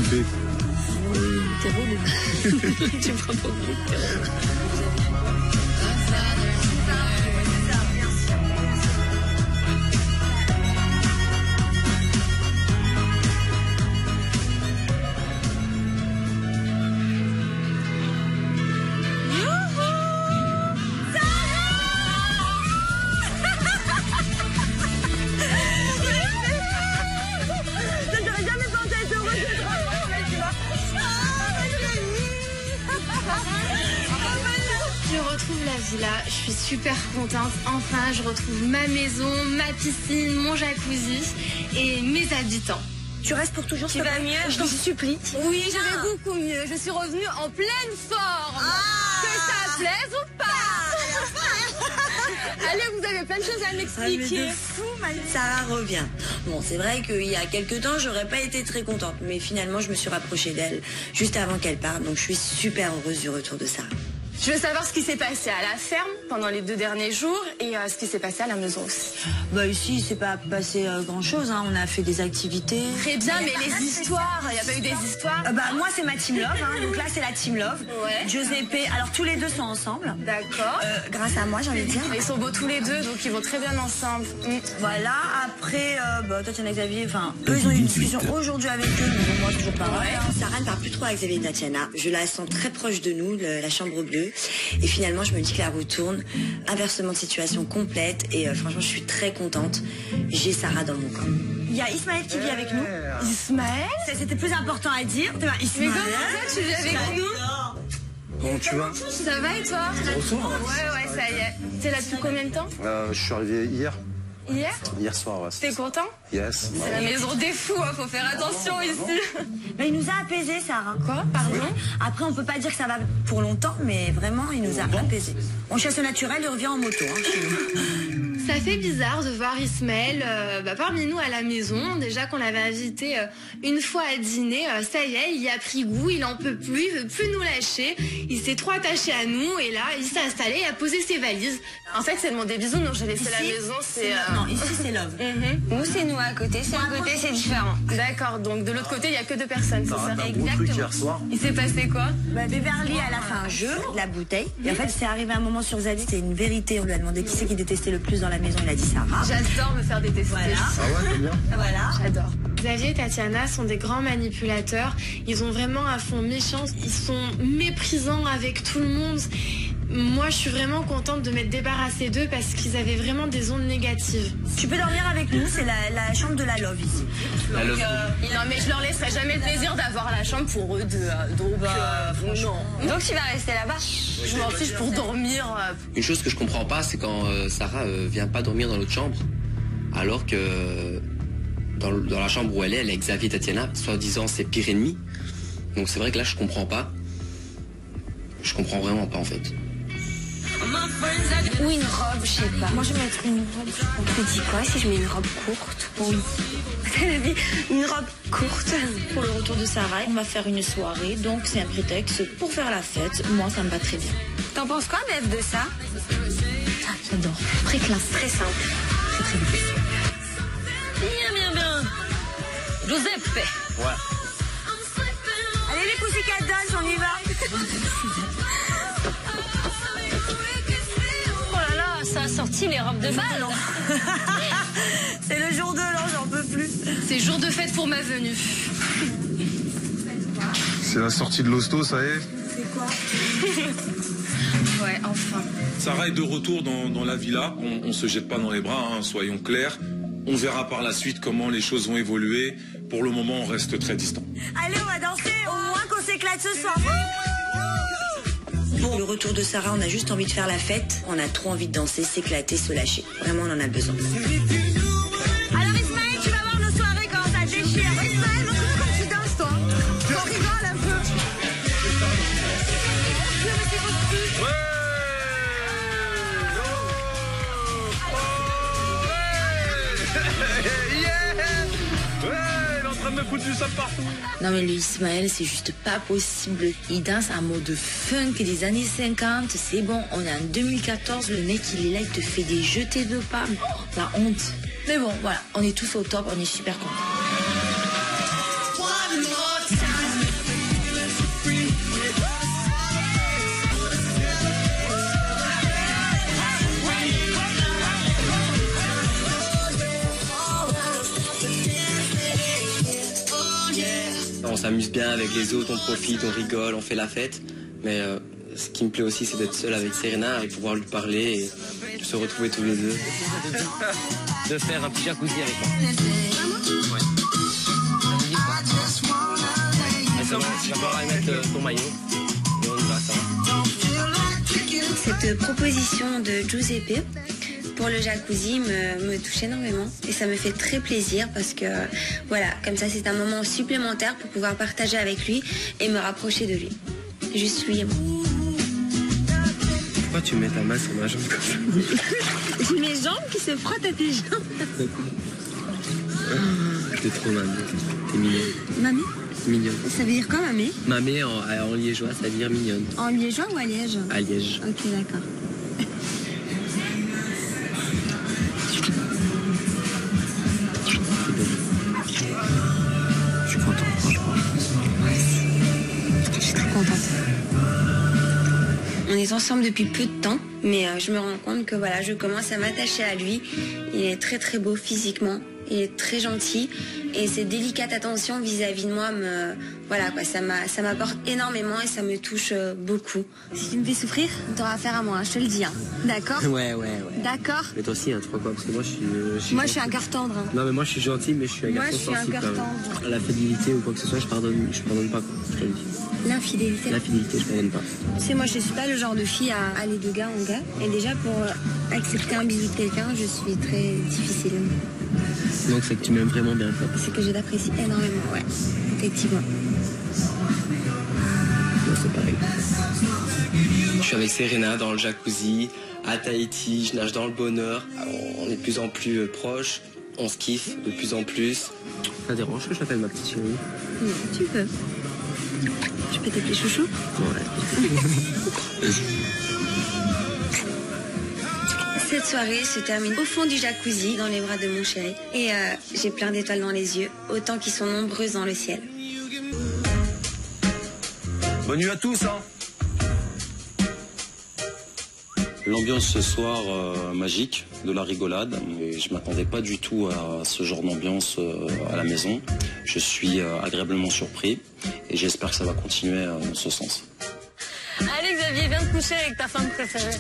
trompé. Oui, t'es relou. Tu prends pas beaucoup, t'es relou. Je retrouve la villa, je suis super contente. Enfin, je retrouve ma maison, ma piscine, mon jacuzzi et mes habitants. Tu restes pour toujours? Tu vas mieux? Je t'en supplie. Oui, je vais beaucoup mieux. Je suis revenue en pleine forme. Que ça plaise ou pas? Allez, vous avez plein de choses à m'expliquer. Mais de fou, Sarah revient. Bon, c'est vrai qu'il y a quelques temps, j'aurais pas été très contente. Mais finalement, je me suis rapprochée d'elle juste avant qu'elle parte. Donc, je suis super heureuse du retour de Sarah. Je veux savoir ce qui s'est passé à la ferme pendant les 2 derniers jours et ce qui s'est passé à la maison aussi. Bah ici, il s'est pas passé grand-chose. Hein. On a fait des activités. Très bien, mais les histoires, il n'y a pas eu des histoires? Bah moi, c'est ma team love. Hein. Donc là, c'est la team love. Ouais. Giuseppe, alors tous les deux sont ensemble. D'accord. Grâce à moi, j'ai envie de dire. Ils sont beaux tous les deux, donc ils vont très bien ensemble. Voilà, après, Tatiana et Xavier, enfin, eux, ils ont eu une discussion aujourd'hui avec eux, mais moi, toujours pareil. Hein. Sarah ne parle plus trop avec Xavier et Tatiana. Je la sens très proche de nous, la chambre bleue. Et finalement, je me dis que la roue tourne. Inversement de situation complète. Et franchement, je suis très contente. J'ai Sarah dans mon camp. Il y a Ismaël qui vit avec nous. Ismaël? C'était plus important à dire. Ismaël. Mais comment ça, tu vis avec nous? Comment tu vas? Ça va et toi? Bonsoir. Ouais, ça y est. T'es là depuis combien de temps? Je suis arrivé hier. Hier Soir, ouais. T'es content? Yes. C'est la maison des fous, hein, faut faire attention ici. Mais il nous a apaisés, Sarah. Quoi? Pardon? Après, on peut pas dire que ça va pour longtemps, mais vraiment, il nous a apaisés. On chasse au naturel et revient en moto. Hein, chez nous. Ça fait bizarre de voir Ismaël parmi nous à la maison. Déjà qu'on l'avait invité une fois à dîner, ça y est, il y a pris goût, il en peut plus, il veut plus nous lâcher. Il s'est trop attaché à nous et là, il s'est installé et a posé ses valises. En fait, c'est le monde des bisous, donc j'ai laissé la maison, c'est... Non, ici, c'est love. Nous, c'est nous à côté, c'est à côté, c'est différent. D'accord, donc de l'autre côté, il n'y a que 2 personnes, c'est ça? Un gros truc hier soir. Il s'est passé quoi? Beverly, elle a fait un jeu, de la bouteille. Et en fait, c'est arrivé un moment sur Zadie, c'était une vérité. On lui a demandé qui c'est qui détestait le plus dans la maison. Il a dit Sarah. J'adore me faire détester. Voilà. Ah ouais, c'est bien. Voilà. J'adore. Xavier et Tatiana sont des grands manipulateurs. Ils ont vraiment un fond méchant. Ils sont méprisants avec tout le monde. Moi, je suis vraiment contente de m'être débarrassée d'eux parce qu'ils avaient vraiment des ondes négatives. Tu peux dormir avec nous, c'est la chambre de la love ici. La love. Non, mais je leur laisserai jamais le plaisir d'avoir la chambre pour eux deux. Donc, non. Donc, tu vas rester là-bas? Je m'en fiche pour dormir. Une chose que je comprends pas, c'est quand Sarah vient pas dormir dans l'autre chambre, alors que dans la chambre où elle est avec Xavier et Tatiana, soi-disant ses pires ennemis. Donc c'est vrai que là, je comprends pas. Je comprends vraiment pas, en fait. Ou une robe, je sais pas. Moi, je vais mettre une robe. On te dit quoi si je mets une robe courte? Oui. Elle a mis une robe courte. Pour le retour de Sarah, on va faire une soirée, donc c'est un prétexte pour faire la fête. Moi, ça me va très bien. T'en penses quoi, Mev, de ça? Ah, j'adore. Très classe. Très simple. Très, très bien. Bien. Giuseppe. Ouais. Allez, les Pussycat Dolls, on y va. Oh là là, ça a sorti les robes de bal. C'est le jour de l'an, j'en peux plus. C'est jour de fête pour ma venue. C'est la sortie de l'hosto, ça y est. C'est quoi? Ouais, enfin. Sarah est de retour dans la villa. On se jette pas dans les bras, hein, soyons clairs. On verra par la suite comment les choses vont évoluer. Pour le moment, on reste très distant. Allez, on va danser, au moins qu'on s'éclate ce soir. Pour le retour de Sarah, on a juste envie de faire la fête. On a trop envie de danser, s'éclater, se lâcher. Vraiment, on en a besoin. Alors Ismaël, tu vas voir nos soirées quand ça déchire. Ismaël, montre-moi comme tu danses, toi. On rigole un peu. Me foutre du sable partout. Non mais lui Ismaël, c'est juste pas possible. Il danse en mode funk des années 50. C'est bon, on est en 2014. Le mec il est là, il te fait des jetés de pas. Oh, la honte. Mais bon, voilà, on est tous au top, on est super contents. s'amuse bien avec les autres, on profite, on rigole, on fait la fête. Mais ce qui me plaît aussi, c'est d'être seul avec Serena et pouvoir lui parler et de se retrouver tous les deux. De faire un petit jacuzzi avec moi. Ouais. Ça va, tu vas pouvoir mettre ton maillot. Et on y va, ça va. Cette proposition de Giuseppe pour le jacuzzi me touche énormément et ça me fait très plaisir parce que voilà, comme ça c'est un moment supplémentaire pour pouvoir partager avec lui et me rapprocher de lui. Juste lui et moi. Pourquoi tu mets ta main sur ma jambe comme ça? J'ai mes jambes qui se frottent à tes jambes. T'es trop mamie, t'es mignonne. Mamie? Mignonne. Ça veut dire quoi mamie? Mamie en liégeois, ça veut dire mignonne. En liégeois ou à Liège? À Liège. Ok, d'accord. Je suis contente, franchement. Je suis très contente. On est ensemble depuis peu de temps, mais je me rends compte que voilà, je commence à m'attacher à lui. Il est très très beau physiquement, il est très gentil et ses délicates attentions vis-à-vis de moi voilà quoi, ça m'apporte énormément et ça me touche beaucoup. Si tu me fais souffrir, t'auras affaire à moi, je te le dis. Hein. D'accord? Ouais. D'accord. Mais toi aussi, hein, tu crois quoi? Parce que moi, je suis Moi, je suis un cœur tendre. Hein. Non, mais moi, je suis gentil, mais je suis un garçon sensible. Moi, je suis un cœur quand même. tendre. La fidélité ou quoi que ce soit, je pardonne pas, quoi. Je te le dis. L'infidélité. L'infidélité, je pardonne pas. Tu sais, moi, je suis pas le genre de fille à aller de gars en gars. Et déjà, pour accepter un bisou de quelqu'un, je suis très difficile. Donc, c'est que tu m'aimes vraiment bien, quoi. C'est que je l'apprécie énormément, ouais. Effectivement. Moi, c'est pareil. Je suis avec Serena dans le jacuzzi, à Tahiti, je nage dans le bonheur. On est de plus en plus proches, on se kiffe de plus en plus. Ça dérange que je l'appelle ma petite chérie? Non, tu peux. Tu peux t'appeler chouchou? Ouais. Cette soirée se termine au fond du jacuzzi, dans les bras de mon chéri. Et j'ai plein d'étoiles dans les yeux, autant qu'ils sont nombreuses dans le ciel. Bonne nuit à tous, hein. L'ambiance ce soir magique, de la rigolade. Et je m'attendais pas du tout à ce genre d'ambiance à la maison. Je suis agréablement surpris et j'espère que ça va continuer en ce sens. Allez Xavier, viens te coucher avec ta femme préférée.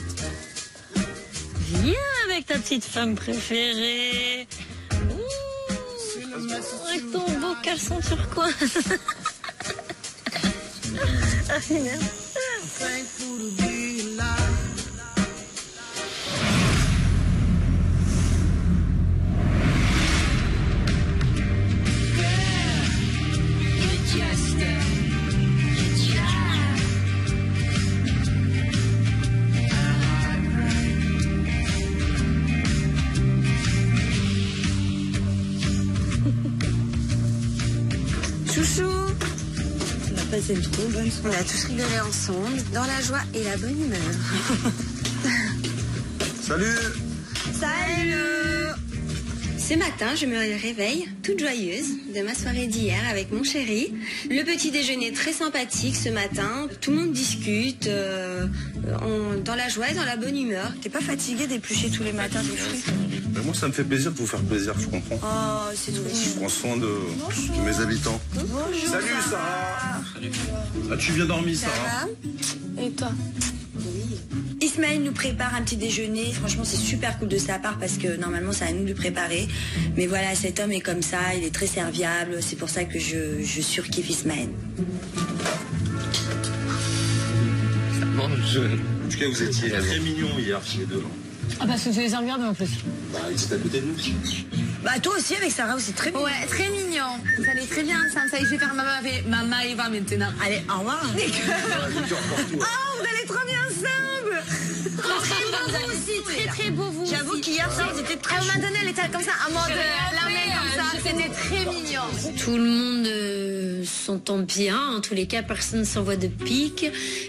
Viens avec ta petite femme préférée. Avec ton beau caleçon turquoise. Ah, merde. Chouchou! On a passé une trop bonne soirée. On a tous rigolé ensemble, dans la joie et la bonne humeur. Salut. Salut! Ce matin, je me réveille toute joyeuse de ma soirée d'hier avec mon chéri. Le petit déjeuner très sympathique ce matin. Tout le monde discute dans la joie et dans la bonne humeur. T'es pas fatigué d'éplucher tous les matins des fruits? Mais moi, ça me fait plaisir de vous faire plaisir, je comprends. Oh, c'est trop Je prends soin de mes habitants. Bonjour. Salut, Sarah. Salut. Ah, tu viens dormir, Sarah? Et toi? Ismaël nous prépare un petit déjeuner. Franchement, c'est super cool de sa part parce que normalement, c'est à nous de le préparer. Mais voilà, cet homme est comme ça, il est très serviable. C'est pour ça que je surkiffe Ismaël. Ça mange. En tout cas, vous étiez très mignons hier, chez les deux. Ah bah c'est les regarder en plus. Bah, ils étaient à côté de nous. Bah, toi aussi, avec Sarah aussi, très bien. Ouais, très mignon. Vous allez très bien ensemble. Ça y est, je vais faire Maman et va maintenant. Allez, au revoir. Ah, vous allez trop bien ensemble. Très beau vous aussi, très beau vous. J'avoue qu'hier soir, c'était très À un moment donné, elle était comme ça, en mode la main comme ça. C'était très mignon. Tout le monde s'entend bien. En tous les cas, personne ne s'envoie de pique,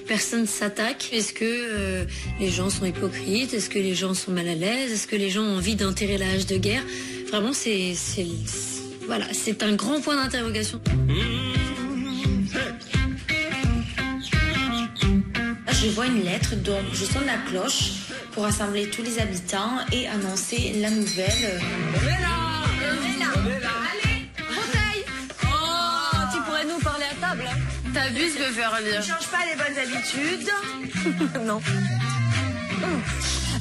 personne ne s'attaque. Est-ce que les gens sont hypocrites? Est-ce que les gens sont mal à l'aise? Est-ce que les gens ont envie d'enterrer la hache de guerre? Vraiment, voilà, c'est un grand point d'interrogation. Je vois une lettre, donc je sonne la cloche pour rassembler tous les habitants et annoncer la nouvelle. Allez, bouteille. Oh, tu pourrais nous parler à T'abuses, me faire lire. Ne change pas les bonnes habitudes. Non.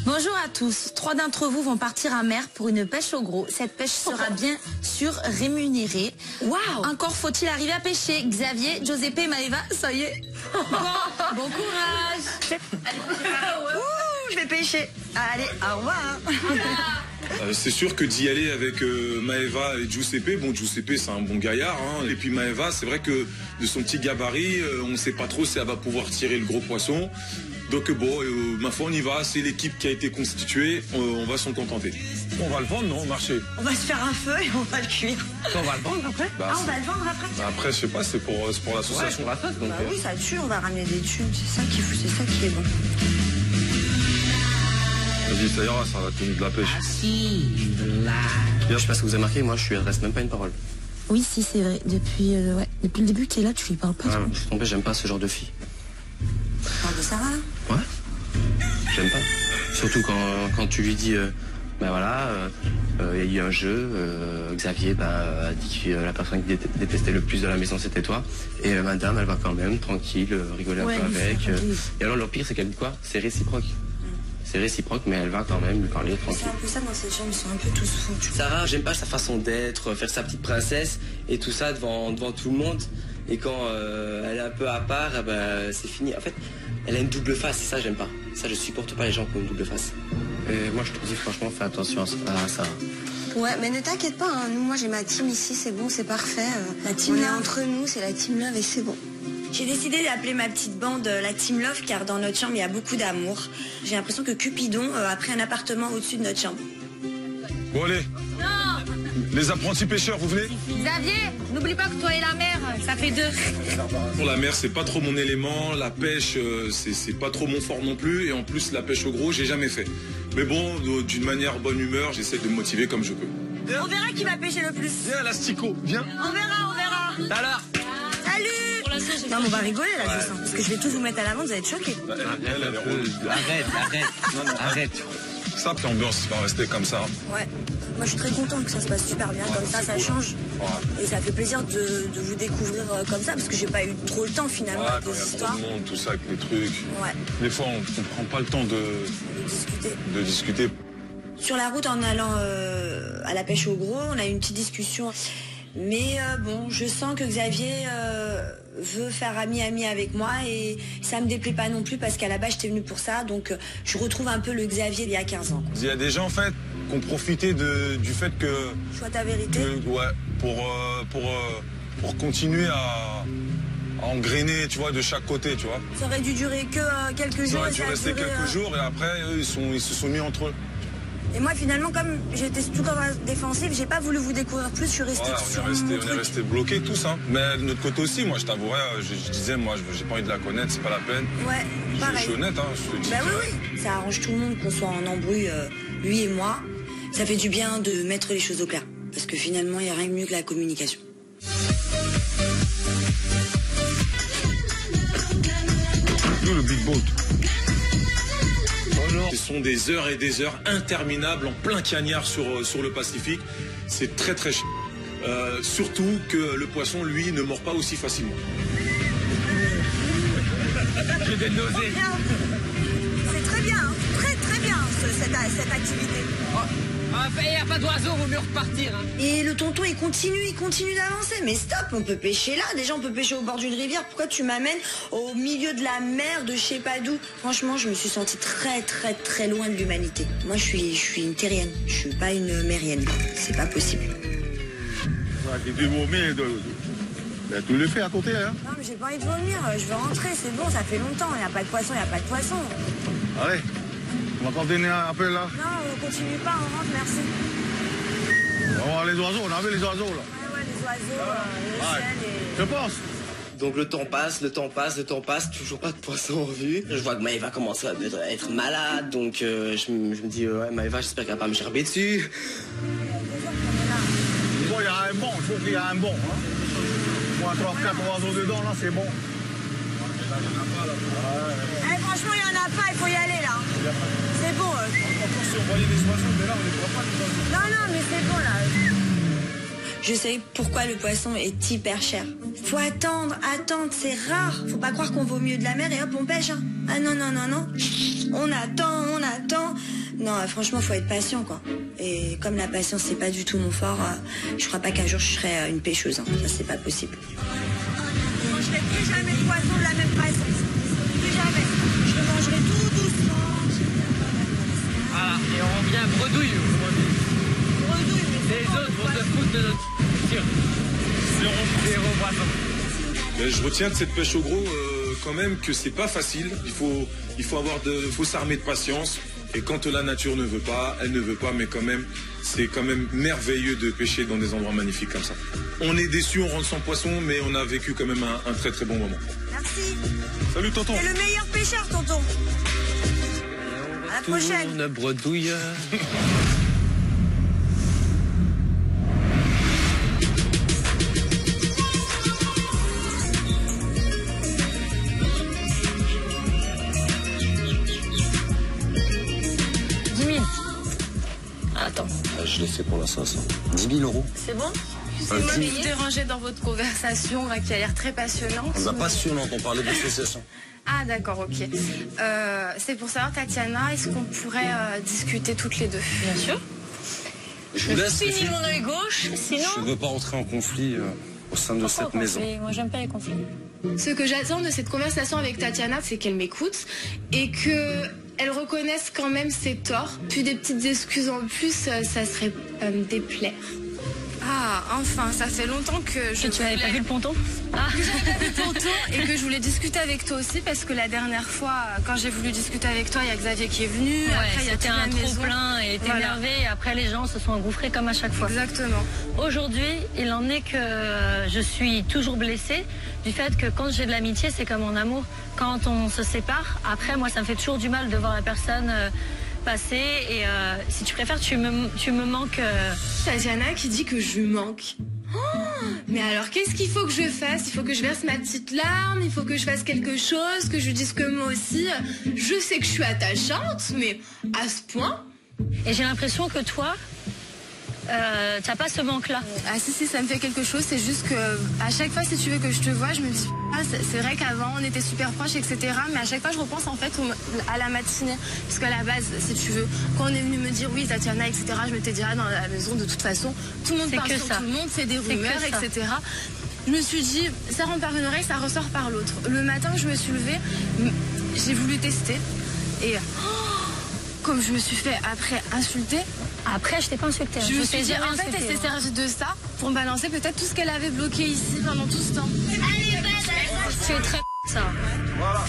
Bonjour à tous. 3 d'entre vous vont partir en mer pour une pêche au gros. Cette pêche sera bien sûr rémunérée. Waouh. Encore faut-il arriver à pêcher. Xavier, Giuseppe et Maëva, ça y est. Bon courage. Ouh, je vais pêcher. Allez, au revoir. C'est sûr que d'y aller avec Maëva et Giuseppe, bon Giuseppe c'est un bon gaillard, hein, et puis Maëva c'est vrai que de son petit gabarit, on ne sait pas trop si elle va pouvoir tirer le gros poisson. Donc bon, ma foi on y va, c'est l'équipe qui a été constituée, on va s'en contenter. On va le vendre non au marché? On va se faire un feu et on va le cuire. On va le vendre après? Bah, on va le vendre après? Bah, après je sais pas, c'est pour l'association. Ouais, pour la donc, oui ça tue, on va ramener des thunes, c'est ça qui est bon. Vas-y ça ira, ça va tenir de la pêche. D'ailleurs je sais pas si vous avez remarqué, moi je lui adresse même pas une parole. Oui, si, c'est vrai. Depuis le début que tu es là, tu lui parles pas. Je suis tombé, j'aime pas ce genre de fille. Tu parles de Sarah là? Ouais. J'aime pas. Surtout quand tu lui dis, ben voilà, il y a eu un jeu, Xavier a dit que la personne qui détestait le plus de la maison c'était toi. Et madame, elle va quand même, tranquille, rigoler un peu avec. Et alors le pire c'est qu'elle dit quoi? C'est réciproque. C'est réciproque, mais elle va quand même lui parler tranquille. C'est un peu ça dans cette chambre, ils sont un peu tous fous. Sarah, j'aime pas sa façon d'être, faire sa petite princesse et tout ça devant tout le monde. Et quand elle est un peu à part, c'est fini. En fait, elle a une double face, et ça j'aime pas. Ça je supporte pas les gens qui ont une double face. Et moi je te dis franchement, fais attention à ça. Ouais, mais ne t'inquiète pas, hein. Moi j'ai ma team ici, c'est bon, c'est parfait. La team on est love. entre nous, c'est la team love et c'est bon. J'ai décidé d'appeler ma petite bande la Team Love car dans notre chambre il y a beaucoup d'amour. J'ai l'impression que Cupidon a pris un appartement au-dessus de notre chambre. Bon allez. Non. Les apprentis pêcheurs, vous venez? Xavier, n'oublie pas que toi et la mère, ça fait 2. Pour la mer, c'est pas trop mon élément. La pêche, c'est pas trop mon fort non plus. Et en plus, la pêche au gros, j'ai jamais fait. Mais bon, d'une manière bonne humeur, j'essaie de me motiver comme je peux. On verra qui va pêcher le plus. Viens, l'astico, viens. On verra. Tout à l'heure. Salut. Non, mais on va rigoler là, je sens. Parce que je vais tous vous mettre à l'amende, vous allez être choqués. Arrête. Ça, puis l'ambiance va rester comme ça. Ouais. Moi, je suis très contente que ça se passe super bien. Comme ça, ça cool. change. Et ça fait plaisir de vous découvrir comme ça, parce que j'ai pas eu trop le temps finalement Ouais, avec quand les il y a histoires. trop de monde, tout ça, avec les trucs. Ouais. Des fois, on prend pas le temps de discuter. Sur la route, en allant à la pêche au gros, on a eu une petite discussion. Mais bon, je sens que Xavier veut faire ami avec moi et ça me déplaît pas non plus parce qu'à la base j'étais venue pour ça, donc je retrouve un peu le Xavier il y a 15 ans. Il y a des gens en fait qui ont profité du fait que... Choix ta vérité. Pour continuer à engrainer, tu vois, de chaque côté, tu vois. Ça aurait dû durer que quelques jours. Ça aurait et dû ça a rester duré, quelques jours et après ils se sont mis entre eux. Et moi finalement comme j'étais tout dans la défensive, j'ai pas voulu vous découvrir plus, je suis restée sur mon on est truc. resté bloqués tous, hein. Mais de notre côté aussi, moi je t'avouerais, je disais, moi j'ai pas envie de la connaître, c'est pas la peine. Ouais, pareil. Je suis honnête, hein, je te dis. Bah oui, ça arrange tout le monde qu'on soit en embrouille, lui et moi. Ça fait du bien de mettre les choses au clair. Parce que finalement, il n'y a rien de mieux que la communication. Nous, le big boat. Ce sont des heures et des heures interminables en plein cagnard sur le Pacifique. C'est très très cher. Surtout que le poisson, lui, ne mord pas aussi facilement. J'ai des nausées. C'est très bien, hein. Très bien cette activité. Il n'y a pas d'oiseau, vaut mieux repartir. Hein. Et le tonton, il continue d'avancer. Mais stop, on peut pêcher là. Déjà, on peut pêcher au bord d'une rivière. Pourquoi tu m'amènes au milieu de la mer, de je sais pas d'où? Franchement, je me suis sentie très loin de l'humanité. Moi, je suis une terrienne. Je suis pas une mérienne. C'est pas possible. Tu le fais à côté, hein? Non, mais j'ai pas envie de vomir. Je veux rentrer, c'est bon, ça fait longtemps. Il n'y a pas de poisson, Allez, on va encore donner un appel là. Non, on continue pas, on rentre, merci. On va voir les oiseaux, on a vu les oiseaux là. Ouais, les oiseaux, le ciel et... Je pense. Donc le temps passe, toujours pas de poisson en vue. Je vois que Maëva commence à être malade, donc je me dis, ouais, Maëva, j'espère qu'elle va pas me gerber dessus. Bon, il y a un bon, il faut qu'il y ait un bon. Hein. Moi, 3-4 oiseaux dedans, là, c'est bon. Franchement, il n'y en a pas, il faut y aller là. C'est bon. Encore si on voyait des oiseaux, mais là, on les voit pas, les oiseaux. Non, mais c'est bon là. Je Je sais pourquoi le poisson est hyper cher. Faut attendre, c'est rare. Faut pas croire qu'on va au milieu de la mer et hop, on pêche. Hein. Ah non. On attend. Non, franchement, faut être patient, quoi. Et comme la patience, c'est pas du tout mon fort, je crois pas qu'un jour je serai une pêcheuse. Hein. Ça, c'est pas possible. Je mangerai plus jamais de poisson de la même façon. Plus jamais. Je le mangerai tout doucement. Voilà, et on revient bredouille. Les autres vont se foutre de notre sur zéro poisson. Je retiens de cette pêche au gros quand même que c'est pas facile. Il faut s'armer de patience. Et quand la nature ne veut pas, elle ne veut pas, mais quand même, c'est quand même merveilleux de pêcher dans des endroits magnifiques comme ça. On est déçus, on rentre sans poisson, mais on a vécu quand même un très très bon moment. Merci. Salut tonton. T'es le meilleur pêcheur, tonton. À la prochaine. On bredouille. Attends. Je l'ai fait pour la sauce. 10 000 euros. C'est bon? Excusez-moi de vous déranger dans votre conversation là, qui a l'air très passionnante. On va passionnante, on parlait d'association. Ah d'accord, ok. C'est pour savoir, Tatiana, est-ce qu'on pourrait discuter toutes les deux? Bien sûr. Je vous laisse. Finis mon œil gauche, sinon... Je ne veux pas rentrer en conflit au sein de cette maison. Moi, j'aime pas les conflits. Ce que j'attends de cette conversation avec Tatiana, c'est qu'elle m'écoute et qu'elle reconnaisse quand même ses torts. Puis des petites excuses en plus, ça serait déplaire. Ah, enfin, ça fait longtemps que je... Tu n'avais pas vu le ponton? Ah. Le ponton, et que je voulais discuter avec toi aussi, parce que la dernière fois, quand j'ai voulu discuter avec toi, il y a Xavier qui est venu. Ouais, après, il y a c'était un trop plein et t'es énervé, et après les gens se sont engouffrés comme à chaque fois. Exactement. Aujourd'hui, il en est que je suis toujours blessée du fait que quand j'ai de l'amitié, c'est comme en amour. Quand on se sépare, après, moi, ça me fait toujours du mal de voir la personne passer. Et si tu préfères, tu me manques. Tatiana qui dit que je manque. Oh, mais alors, qu'est-ce qu'il faut que je fasse? Il faut que je verse ma petite larme, il faut que je fasse quelque chose, que je dise que moi aussi, je sais que je suis attachante, mais à ce point. Et j'ai l'impression que toi, t'as pas ce manque-là. Ah si, ça me fait quelque chose, c'est juste que à chaque fois, si tu veux que je te vois, je me dis, ah, c'est vrai qu'avant, on était super proches, etc. Mais à chaque fois, je repense en fait à la matinée. Parce qu'à la base, si tu veux, quand on est venu me dire, oui, Tatiana, etc., je m'étais dit, ah, dans la maison, de toute façon, tout le monde parle sur tout le monde, c'est des rumeurs, etc. Je me suis dit, ça rentre par une oreille, ça ressort par l'autre. Le matin, je me suis levée, j'ai voulu tester. Et comme je me suis fait après insulter. Après, je t'ai pas insulté. Je me suis dit, en fait, elle s'est servie de ça pour balancer peut-être tout ce qu'elle avait bloqué ici pendant tout ce temps. Tu es très ça. Voilà.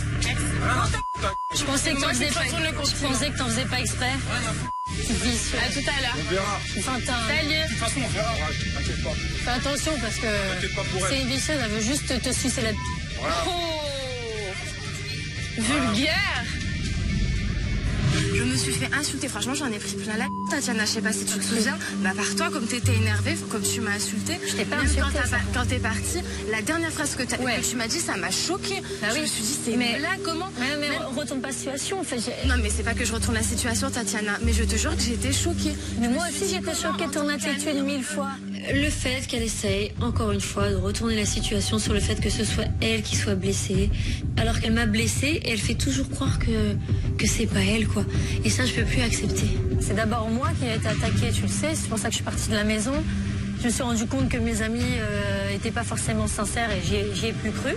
Je pensais que t'en faisais pas. Je pensais que t'en faisais pas exprès. Vicieux. À tout à l'heure. On verra. Salut. De toute façon, on verra. T'inquiète pas. Fais attention parce que c'est une vicieuse, elle veut juste te sucer la... Voilà. Oh, vulgaire. Je me suis fait insulter, franchement j'en ai pris plein la Tatiana, je sais pas si tu te souviens, bah par toi comme t'étais énervée, comme tu m'as insulté. Je t'ai pas insulté. quand t'es partie, la dernière phrase que tu m'as dit, ça m'a choquée. Bah je me suis dit c'est une blague, comment? Mais retourne pas la situation en fait. Non mais c'est pas que je retourne la situation Tatiana, mais je te jure que j'ai été choquée. Mais moi aussi j'étais choquée de ton attitude 1000 fois. Le fait qu'elle essaye, encore une fois, de retourner la situation sur le fait que ce soit elle qui soit blessée, alors qu'elle m'a blessée et elle fait toujours croire que c'est pas elle, quoi. Et ça, je peux plus accepter. C'est d'abord moi qui ai été attaquée, tu le sais, c'est pour ça que je suis partie de la maison. Je me suis rendu compte que mes amis étaient pas forcément sincères et j'y ai plus cru.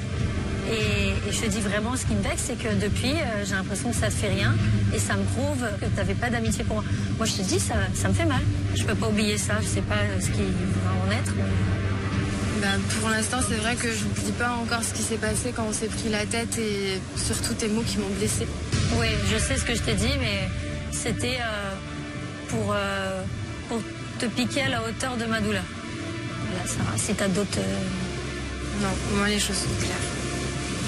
Et je te dis vraiment, ce qui me vexe, c'est que depuis, j'ai l'impression que ça te fait rien et ça me prouve que tu n'avais pas d'amitié pour moi. Moi, je te dis, ça me fait mal. Je peux pas oublier ça, je sais pas ce qui va en être. Ben, pour l'instant, c'est vrai que je n'oublie pas encore ce qui s'est passé quand on s'est pris la tête et surtout tes mots qui m'ont blessée. Oui, je sais ce que je t'ai dit, mais c'était pour te piquer à la hauteur de ma douleur. Voilà, Sarah, si t'as d'autres... Non, pour moi, les choses sont claires.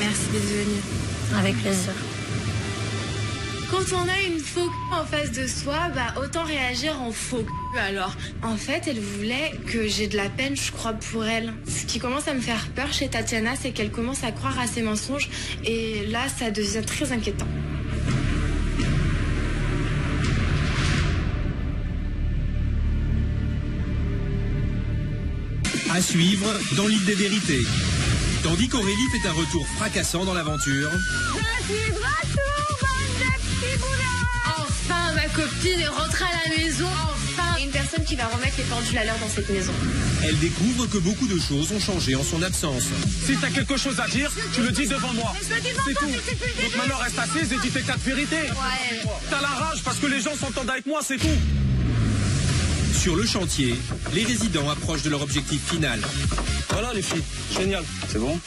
Merci d'être venue. Avec plaisir. Quand on a une faux en face de soi, bah autant réagir en faux. Alors, en fait, elle voulait que j'ai de la peine, je crois, pour elle. Ce qui commence à me faire peur chez Tatiana, c'est qu'elle commence à croire à ses mensonges. Et là, ça devient très inquiétant. À suivre dans l'île des vérités. Tandis qu'Aurélie fait un retour fracassant dans l'aventure. Je suis de retour, bande de petits boulons. Enfin, ma copine est rentrée à la maison. Enfin, une personne qui va remettre les pendules à l'heure dans cette maison. Elle découvre que beaucoup de choses ont changé en son absence. Si t'as quelque chose à dire, tu le dis devant moi. C'est tout. Donc maintenant reste assise et dis tes 4 vérités. Ouais. T'as la rage parce que les gens s'entendent avec moi, c'est tout. Sur le chantier, les résidents approchent de leur objectif final. Voilà les filles, génial. C'est bon?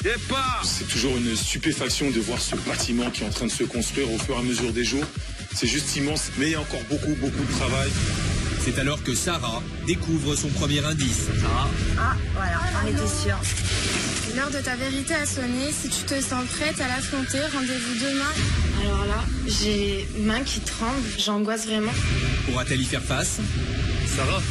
Départ. C'est toujours une stupéfaction de voir ce bâtiment qui est en train de se construire au fur et à mesure des jours. C'est juste immense, mais il y a encore beaucoup de travail. C'est alors que Sarah découvre son premier indice. Ah, voilà, on était sûr. L'heure de ta vérité a sonné. Si tu te sens prête à l'affronter, rendez-vous demain. Alors là, j'ai main qui tremble. J'angoisse vraiment. Pourra-t-elle y faire face? Sarah.